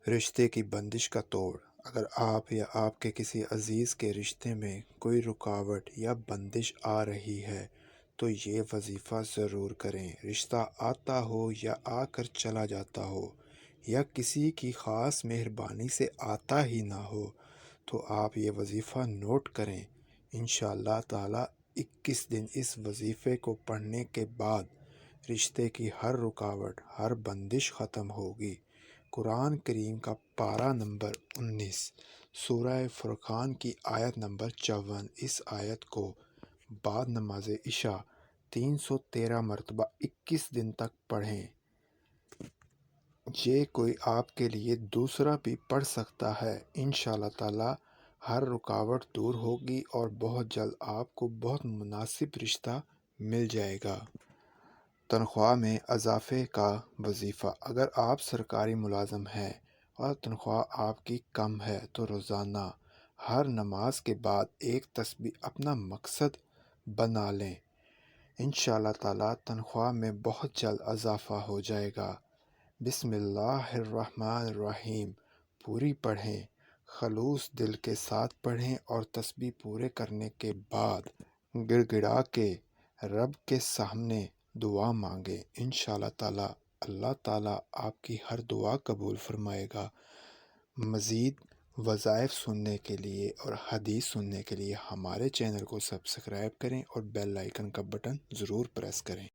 رشتے کی بندش کا توڑ۔ اگر آپ یا آپ کے کسی عزیز کے رشتے میں کوئی رکاوٹ یا بندش آ رہی ہے تو یہ وظیفہ ضرور کریں۔ رشتہ آتا ہو یا آ کر چلا جاتا ہو یا کسی کی خاص مہربانی سے آتا ہی نہ ہو تو آپ یہ وظیفہ نوٹ کریں۔ انشاءاللہ تعالی 21 دن اس وظیفے کو پڑھنے کے بعد رشتے کی ہر رکاوٹ، ہر بندش ختم ہوگی۔ قرآن کریم کا پارہ نمبر 19، سورہ فرقان کی آیت نمبر 54۔ اس آیت کو بعد نماز عشاء 313 مرتبہ 21 دن تک پڑھیں۔ یہ کوئی آپ کے لیے دوسرا بھی پڑھ سکتا ہے۔ انشاءاللہ تعالی ہر رکاوٹ دور ہوگی اور بہت جلد آپ کو بہت مناسب رشتہ مل جائے گا۔ تنخواہ میں اضافے کا وظیفہ۔ اگر آپ سرکاری ملازم ہیں اور تنخواہ آپ کی کم ہے تو روزانہ ہر نماز کے بعد ایک تسبیح اپنا مقصد بنا لیں۔ انشاءاللہ تعالی تنخواہ میں بہت جلد اضافہ ہو جائے گا۔ بسم اللہ الرحمن الرحیم پوری پڑھیں، خلوص دل کے ساتھ پڑھیں اور تسبیح پورے کرنے کے بعد گڑ گڑا کے رب کے سامنے دعا مانگیں۔ انشاءاللہ تعالی اللہ تعالی آپ کی ہر دعا قبول فرمائے گا۔ مزید وظائف سننے کے لیے اور حدیث سننے کے لیے ہمارے چینل کو سبسکرائب کریں اور بیل آئیکن کا بٹن ضرور پریس کریں۔